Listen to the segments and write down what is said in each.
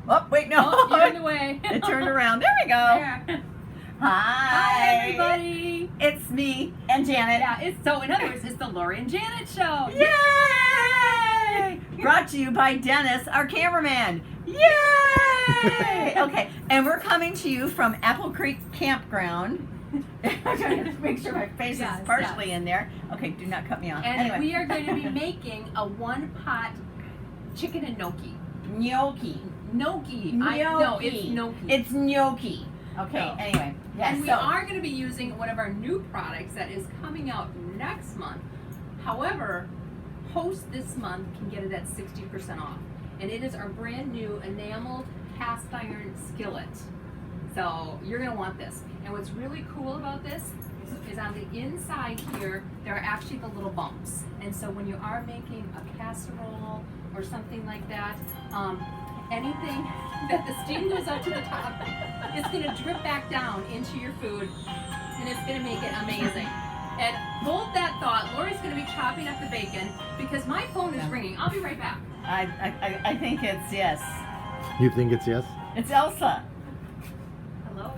Oh, wait, no. Oh, you're in the way. It turned around. There we go. There. Hi. Hi, everybody. It's me and Janet. Yeah, in other words, it's the Laurie and Janet show. Yay! Brought to you by Dennis, our cameraman. Yay! Okay, and we're coming to you from Apple Creek Campground. I'm trying to make sure my face is partially in there. Okay, do not cut me off. And anyway. we are going to be making a one-pot chicken and gnocchi. Gnocchi. Gnocchi. No, it's gnocchi. It's gnocchi. Okay, anyway. Yes, And we are going to be using one of our new products that is coming out next month. However, hosts this month can get it at 60% off. And it is our brand new enameled cast iron skillet. So you're going to want this. And what's really cool about this is on the inside here, there are actually the little bumps. And so when you are making a casserole or something like that, anything that the steam goes up to the top, it's going to drip back down into your food, and it's going to make it amazing. And hold that thought. Laurie's going to be chopping up the bacon because my phone is ringing. I'll be right back. I think it's yes. You think it's yes? It's Elsa. Hello?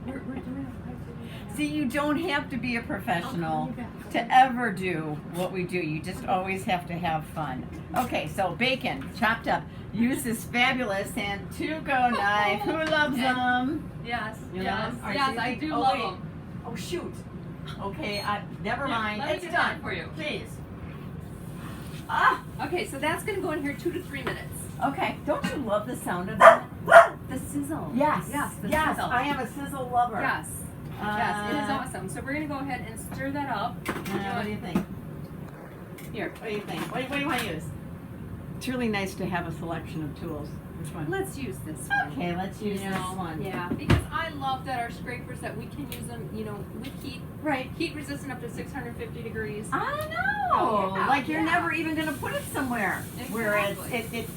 We're doing a See, you don't have to be a professional to ever do what we do. You just always have to have fun. Okay, so bacon chopped up. Use this fabulous Santuco knife. Who loves them? Yes, You yes, love 'em? yes, I do love them. Oh shoot. Okay, never Yeah, mind. let me It's get done that for you. Please. Ah. Okay, so that's going to go in here 2 to 3 minutes. Okay. Don't you love the sound of that? The sizzle. Yes. Yes, the yes. sizzle. I am a sizzle lover. Yes. Yes, it is awesome. So we're going to go ahead and stir that up. What do you think? Here, what do you think? What do you want to use? It's really nice to have a selection of tools. Which one? Let's use this one. Okay, let's use this one. Yeah, because I love that our scrapers that we can use them, with heat. Right. Heat resistant up to 650 degrees. I know. Oh, yeah, Like you're yeah. never even going to put it somewhere where Exactly.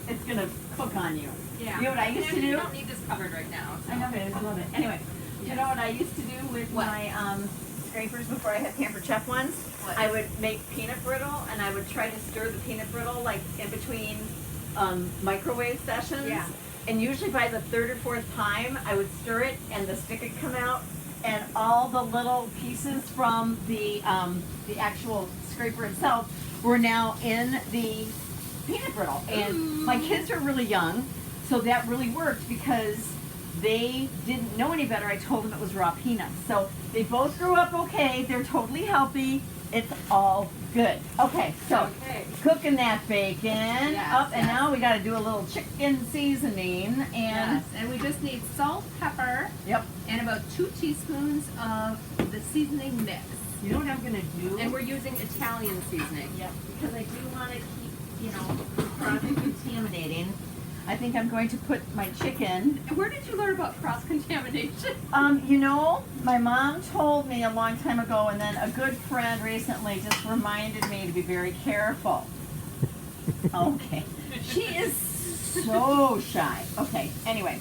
it's going to cook on you. Yeah. You know what I used to do? You don't need this covered right now. So. I know, but I just love it. Anyway, you know what I used to do with What? my scrapers before I had Camper Chef ones? What? I would make peanut brittle, and I would try to stir the peanut brittle like in between microwave sessions. Yeah. And usually by the 3rd or 4th time, I would stir it, and the stick would come out, and all the little pieces from the actual scraper itself were now in the peanut brittle. And my kids are really young, so that really worked because they didn't know any better. I told them it was raw peanuts. So they both grew up okay. They're totally healthy. It's all good. Okay, so cooking that bacon up, and now we got to do a little chicken seasoning. And and we just need salt, pepper, and about 2 teaspoons of the seasoning mix. You know what I'm gonna do? And we're using Italian seasoning. Yep, because I do want to keep, cross-contaminating. I think I'm going to put my chicken. And where did you learn about cross-contamination? My mom told me a long time ago, and then a good friend recently just reminded me to be very careful. Okay. She is so shy. Okay, anyway.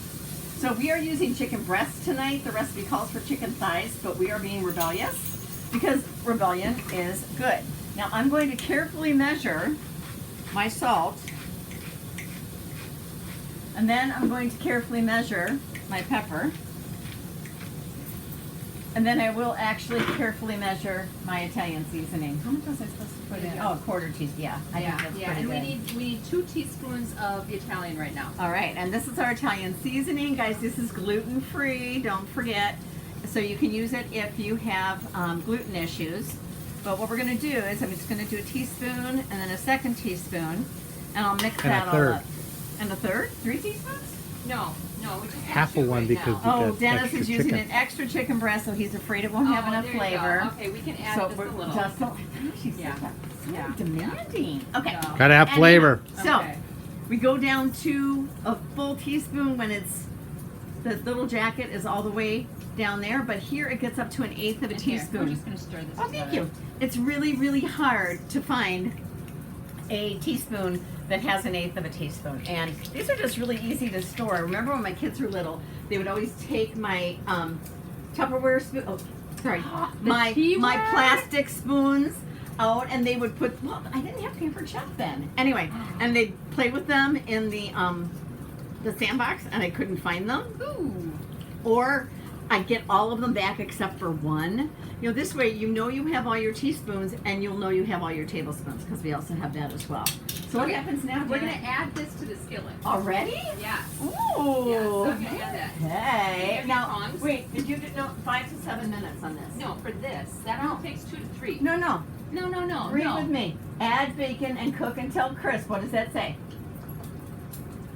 So we are using chicken breast tonight. The recipe calls for chicken thighs, but we are being rebellious because rebellion is good. Now I'm going to carefully measure my salt. And then I'm going to carefully measure my pepper. And then I will actually carefully measure my Italian seasoning. How much was I supposed to put in? Oh, a quarter teaspoon. Yeah, I think that's pretty and good. we need 2 teaspoons of the Italian right now. All right, and this is our Italian seasoning. Guys, this is gluten-free, don't forget. So you can use it if you have gluten issues. But what we're gonna do is I'm just gonna do a teaspoon and then a 2nd teaspoon, and I'll mix that all up. And a 3rd? 3 teaspoons? No, we just Half need of 2 one right because now. you Oh, got Dennis extra is using chicken. an extra chicken breast, so he's afraid it won't have enough there you flavor. go. Okay, we can add So just a we're little. just she's so demanding. Okay. No. Gotta have flavor. So Okay. we go down to a full teaspoon when it's the little jacket is all the way down there, but here it gets up to an 1/8 of a And here, teaspoon. we're just going to stir this Oh, thank together. you. It's really, really hard to find a teaspoon that has an 1/8 of a teaspoon. And these are just really easy to store. I remember when my kids were little, they would always take my Tupperware spoon, my teaware? plastic spoons out and they would put, well, I didn't have pampered chef then. Anyway, and they'd play with them in the sandbox and I couldn't find them. Ooh. Or I get all of them back except for one. You know, this way you know you have all your teaspoons and you'll know you have all your tablespoons because we also have that as well. So what Okay. happens now? We're Janet? gonna add this to the skillet. Already? Yes. Ooh. Yes, so I'm gonna add that. Okay. Have Now, your tongs? wait, did you do, no, 5 to 7 minutes on this? No, for this. That No. only takes 2 to 3. No, no. No. Read with me. Add bacon and cook until crisp. What does that say?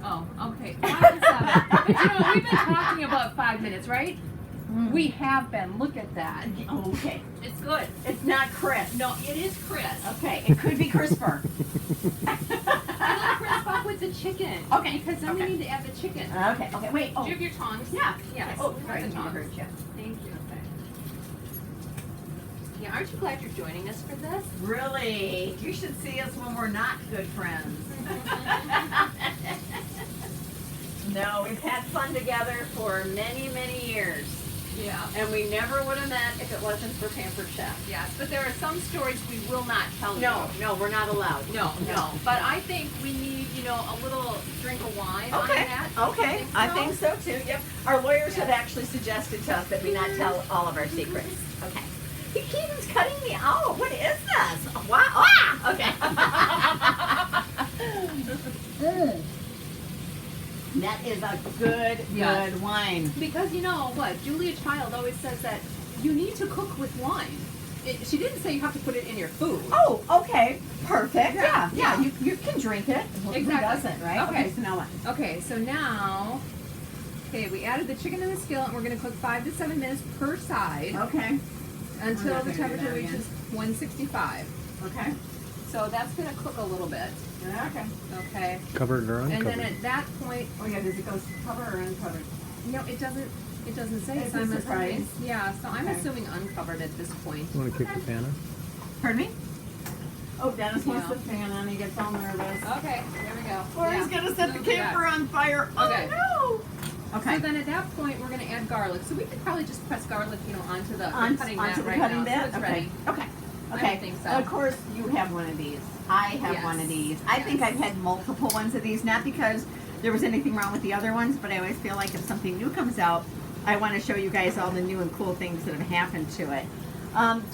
Oh, okay. 5 to 7. But you know, we've been talking about 5 minutes, right? We have been. Look at that. Oh, okay. It's good. It's not crisp. No, it is crisp. Okay, it could be crisper. I like crisp up with the chicken. Okay, Because then okay. we need to add the chicken. Okay, wait. Do Oh, you have your tongs? yeah. Yes. Oh, we have sorry, the I tongs. hurt you. Thank you. Okay. Yeah, aren't you glad you're joining us for this? Really? You should see us when we're not good friends. No, we've had fun together for many, many years. Yeah. And we never would have met if it wasn't for Pampered Chef. Yes, but there are some stories we will not tell No, you. no, we're not allowed. No. But I think we need, a little drink of wine on Okay, that. okay, I so? think so too, yep. Our lawyers have Yeah. actually suggested to us that we not tell all of our secrets. Okay. He keeps cutting me out. What is this? Wow. Ah! Okay. That is a good Yes. wine. Because you know what, Julia Child always says that you need to cook with wine. She didn't say you have to put it in your food. Oh, okay. Perfect. Yeah, Yeah. yeah. You can drink it. Who Exactly. doesn't, right? Okay. So now what? Okay, so now, we added the chicken in the skillet and we're going to cook 5 to 7 minutes per side Okay. until not the gonna do temperature that reaches 165. Okay. So that's going to cook a little bit. Okay. Okay. Covered or And uncovered? then at that point, Oh yeah, does it go covered or uncovered? no, it doesn't say. It's so a I'm surprise. assuming, yeah, so I'm Okay. assuming uncovered at this point. You want to kick the pan on? Pardon me? Oh, Dennis wants Yeah. the fan on. He gets all nervous. Okay, there we go. Or Yeah, he's gonna set the we'll do that. camper on fire. Okay. Oh no! Okay. So then at that point, we're going to add garlic. So we could probably just press garlic, onto the On- cutting onto mat the right cutting now. bed? So it's Okay. ready. Okay. I Okay. would think so. Of course, you have one of these. I have Yes. one of these. I think Yes. I've had multiple ones of these, not because there was anything wrong with the other ones, but I always feel like if something new comes out, I want to show you guys all the new and cool things that have happened to it.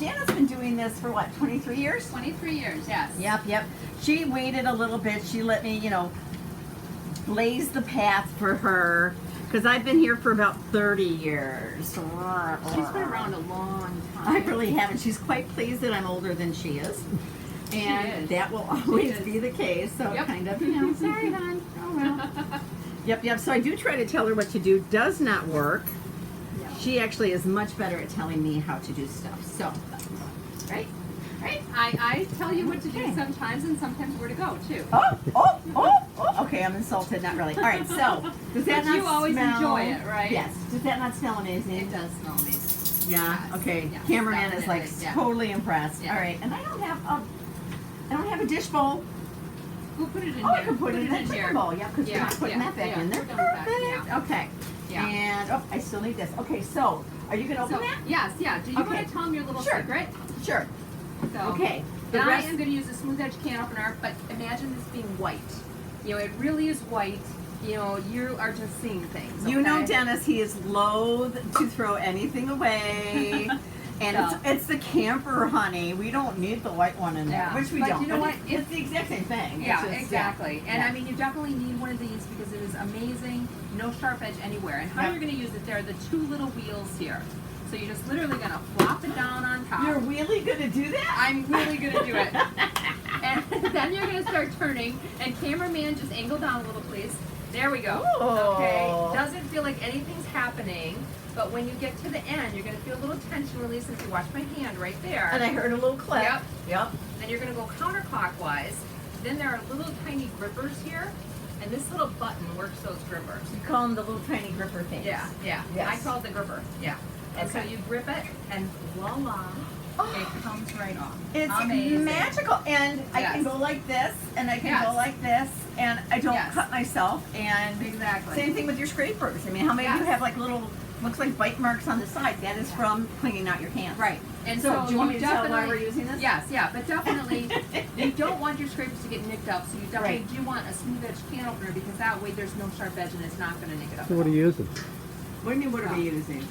Janet's been doing this for what, 23 years? 23 years, yes. Yep. She waited a little bit. She let me, blaze the path for her. Because I've been here for about 30 years. She's been around a long time. I really haven't. She's quite pleased that I'm older than she is. And is. that will always is. be the case. So Yep. kind of, sorry, hon. Oh, well. Yep. So I do try to tell her what to do. Does not work. No. She actually is much better at telling me how to do stuff. So, right? I tell you what to do Okay. sometimes and sometimes where to go too. Oh. Okay, I'm insulted. Not really. All right. So, does that But not you always smell? enjoy it, right? Yes. Does that not smell amazing? It does smell amazing. Yeah. Yes, Okay. yes, Cameraman is like definitely, yeah. totally impressed. Yeah. All right. And I don't have a dish bowl. We'll put it in Oh, here. I can put it in that here. chicken bowl. Yeah, because we're Yeah, not putting yeah, that back yeah, in there. we're done with that, Perfect. yeah. Okay. Yeah. And I still need this. Okay. So, are you gonna open So, that? yes, yeah. Do you Okay. want to tell them your little Sure. secret? Sure. So, Okay. The And I rest. am going to use a smooth edge can opener, but imagine this being white. It really is white. You are just seeing things. You know, okay? Dennis, he is loath to throw anything away. And So. it's the camper, honey. We don't need the white one in there, Yeah. which we But don't. you know what? It's the exact same thing. Yeah, It's just, exactly. And Yeah. I mean, you definitely need one of these because it is amazing. No sharp edge anywhere. And how Yep. you're going to use it, there are the 2 little wheels here. So you're just literally going to flop it down on top. You're really gonna do that? I'm really going to do it. And then you're going to start turning. And cameraman, just angle down a little, please. There we go. Ooh. Okay. Doesn't feel like anything's happening. But when you get to the end, you're going to feel a little tension release. If you watch my hand right there. And I heard a little clip. Yep. Then you're going to go counterclockwise. Then there are little tiny grippers here. And this little button works those grippers. You call them the little tiny gripper things. Yeah. Yes. I call it the gripper. Yeah. And so Okay. you grip it, and voila, it comes right off. It's Amazing. magical. And I can Yes. go like this, and I can go Yes. like this, and I don't Yes. cut myself. And Exactly. same thing with your scrapers. I mean, how many of you Yes. have like little, looks like bite marks on the side? That is from cleaning out your hands. Right. And So, do you want me to tell why definitely- we're using this? Yes, yeah, but definitely, you don't want your scrapers to get nicked up, so you definitely Right. do want a smooth edge can opener because that way there's no sharp edge and it's not gonna nick it up. So what are you using? What do you mean, what are we using?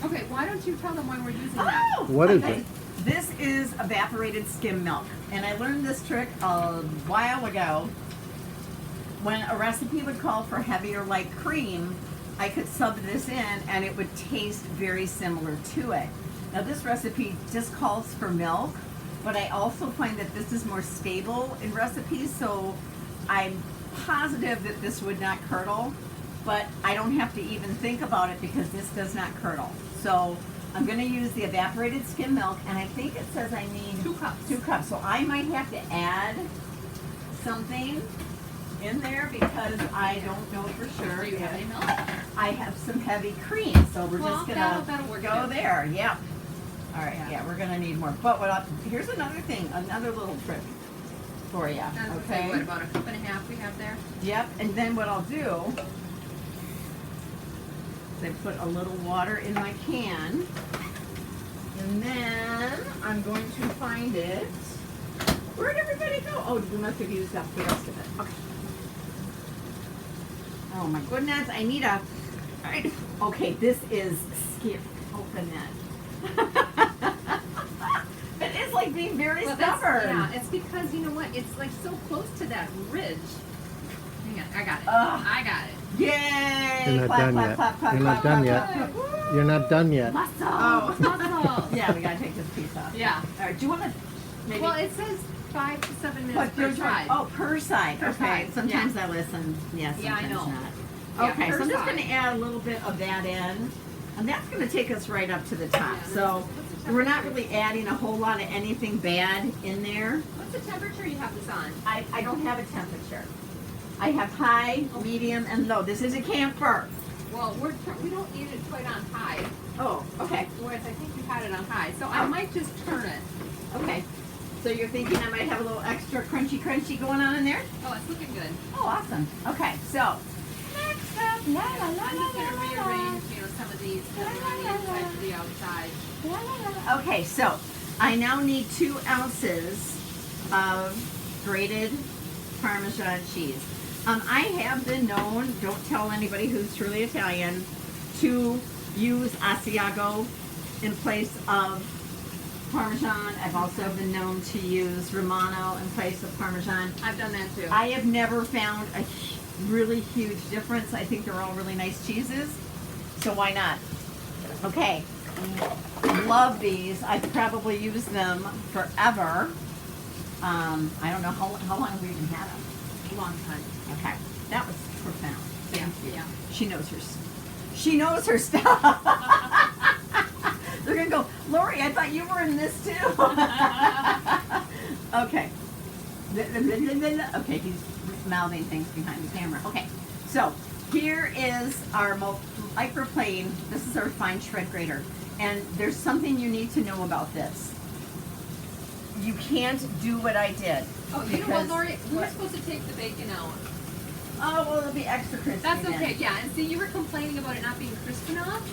Okay, why don't you tell them why we're using that? Oh! What is okay. it? This is evaporated skim milk. And I learned this trick a while ago. When a recipe would call for heavier light cream, I could sub this in and it would taste very similar to it. Now this recipe just calls for milk, but I also find that this is more stable in recipes, so I'm positive that this would not curdle, but I don't have to even think about it because this does not curdle. So I'm gonna use the evaporated skim milk, and I think it says I need 2 cups. 2 cups. So I might have to add something in there because I don't know for sure. Do you have any milk? I have some heavy cream, so we're Well, just gonna that'll work go too. there. Yep. All right. Yeah. Yeah, we're gonna need more. But here's another thing, another little trick for you. That's Okay. what, about a cup and a half we have there? Yep. And then what I'll do is I put a little water in my can, and then I'm going to find it. Where'd everybody go? Oh, we must have used up the rest of it. Okay. Oh my goodness, I need a. Okay, this is scary. Open that. It is like being very Well, that's- stubborn. Yeah, it's because, you know what, it's like so close to that ridge. Hang on, I got it. Ugh. I got it. Yay! You're not Clap, done clap, yet. clap, clap, You're clap, not done clap, yet. clap, clap. You're not done yet. Muscles! Oh. Muscles! Yeah, we gotta take this piece off. Yeah. All right, do you want to maybe? Well, it says 5 to 7 minutes But per there's side. Oh, per side. Per Okay. side, Sometimes I listen. Yeah, Yeah, I sometimes know. not. Yeah, Okay, per so I'm just side. going to add a little bit of that in, and that's going to take us right up to the top. Yeah. So What's the we're not temperature? really adding a whole lot of anything bad in there. What's the temperature you have this on? I don't have a temperature. I have high, medium, and low. This is a camphor. Well, we don't need it quite on high. Oh, okay, Whereas I think you had it on high. So I might just turn it. okay. So you're thinking I might have a little extra crunchy going on in there? Oh, it's looking good. Oh, awesome. Okay, so next up, la la la I'm la just going to la la. rearrange, some of these that are on the inside to the outside. Okay, so I now need 2 ounces of grated Parmesan cheese. I have been known, don't tell anybody who's truly Italian, to use Asiago in place of Parmesan. I've also been known to use Romano in place of Parmesan. I've done that too. I have never found a really huge difference. I think they're all really nice cheeses, so why not? Okay, love these. I've probably used them forever. I don't know how long have we even had them. A long time. Okay, that was profound. Yeah, Thank you. yeah. She knows her stuff. They're gonna go, Laurie, I thought you were in this too. Okay. Okay, he's mouthing things behind the camera. Okay, so here is our microplane. This is our fine shred grater. And there's something you need to know about this. You can't do what I did. Oh, you know what, because- Lori? We were supposed to take the bacon out. Oh, well, it'll be extra crispy. That's then. okay, yeah. And see, you were complaining about it not being crisp enough.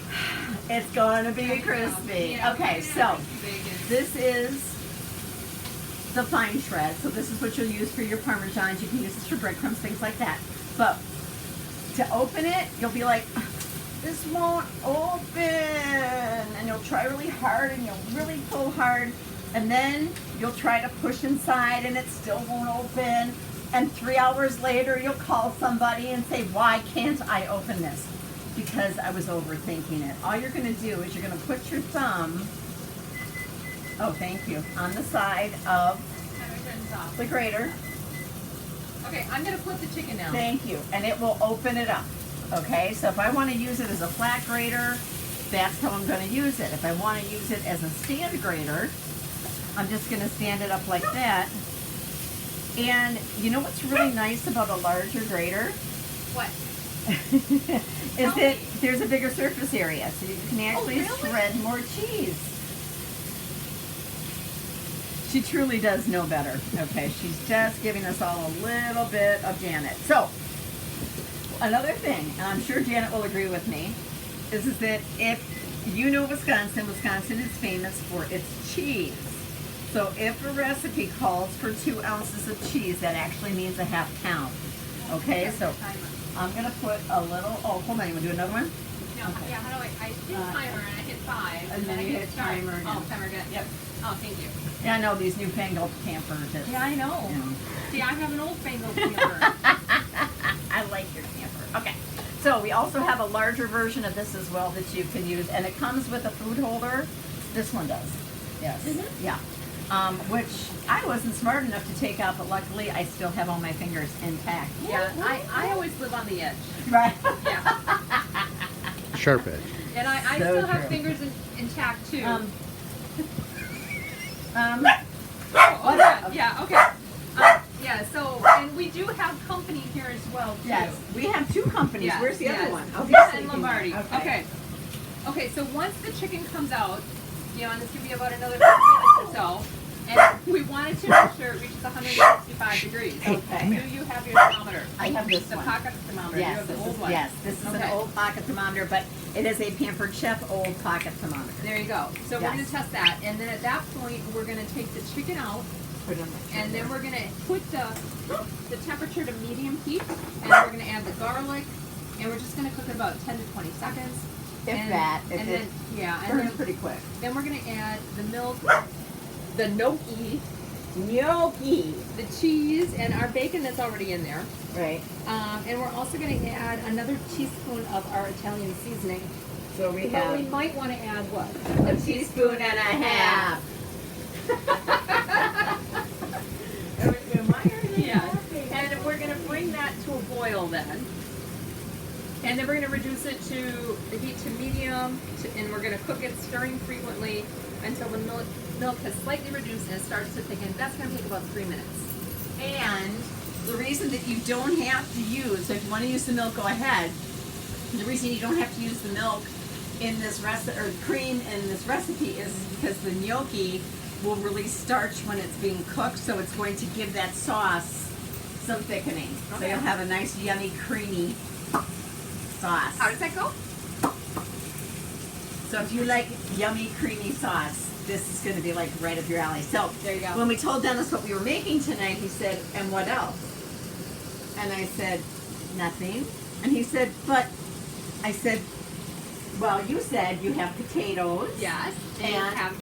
It's gonna be crispy. Yeah, Okay, we're so gonna have bacon. this is the fine shred. So this is what you'll use for your Parmesans. You can use this for breadcrumbs, things like that. But to open it, you'll be like, this won't open. And you'll try really hard and you'll really pull hard. And then you'll try to push inside and it still won't open. And 3 hours later, you'll call somebody and say, why can't I open this? Because I was overthinking it. All you're going to do is you're going to put your thumb, oh, thank you, on the side of Have it turned off. the grater. Okay, I'm gonna put the chicken down. Thank you. And it will open it up. Okay, so if I want to use it as a flat grater, that's how I'm going to use it. If I want to use it as a stand grater, I'm just going to stand it up like that. And you know what's really nice about a larger grater? What? Is that there's a bigger surface area, so you can actually really? shred more cheese. She truly does know better. Okay, she's just giving us all a little bit of Janet. So, another thing, and I'm sure Janet will agree with me, is that if you know Wisconsin. Wisconsin is famous for its cheese. So if a recipe calls for 2 ounces of cheese, that actually means a half pound. Okay, so I'm gonna put a little. Oh, hold on. You wanna do another one? No, Okay. yeah, how do I hit timer and I hit 5 and then I you hit start. timer again. Oh, timer again. Yep. Oh, thank you. Yeah, I know these newfangled campers. Yeah, I know. You know. See, I have an old fangled camper. I like your camper. Okay. So we also have a larger version of this as well that you can use, and it comes with a food holder. This one does. Yes. Yeah. Which I wasn't smart enough to take out, but luckily I still have all my fingers intact. Yeah, I always live on the edge. Right. Yeah. Sharp edge. And I So still have true. fingers intact too. What? Good. Yeah, okay. Yeah, so, and we do have company here as well too. Yes. We have 2 companies. Yes, Where's the yes. other one? Oh, Lisa he's and sneaking Lombardi. in. Okay. Okay, so once the chicken comes out, and this could be about another 10 minutes or so, and we wanted to make sure it reaches 165 degrees. Okay. Do you have your thermometer? I have this The one. pocket thermometer. Yes, You have the this old is, one. yes, this is Okay. an old pocket thermometer, but it is a Pampered Chef old pocket thermometer. There you go. So we're Yes. going to test that, and then at that point, we're going to take the chicken out, Put it on the and then we're going to put the temperature to medium heat, and we're going to add the garlic, and we're just going to cook it about 10 to 20 seconds. If and, that, if and it then yeah, and burns then, pretty quick. then we're going to add the milk, the gnocchi, Gnocchi. the cheese, and our bacon that's already in there. Right. And we're also going to add another teaspoon of our Italian seasoning. So we But we have might want to add what? a teaspoon and a half. Yeah. And we're going to bring that to a boil then. And then we're going to reduce it to the heat to medium, and we're going to cook it, stirring frequently until the milk has slightly reduced and it starts to thicken. That's going to take about 3 minutes. And the reason that you don't have to use, so if you want to use the milk, go ahead. The reason you don't have to use the milk in this recipe, or cream in this recipe, is because the gnocchi will release starch when it's being cooked, so it's going to give that sauce some thickening. So Okay. you'll have a nice, yummy, creamy sauce. How does that go? So if you like yummy, creamy sauce, this is going to be like right up your alley. So There you go. when we told Dennis what we were making tonight, he said, "And what else?" And I said, "Nothing." And he said, "But," I said, "Well, you said you have potatoes." Yes. And And have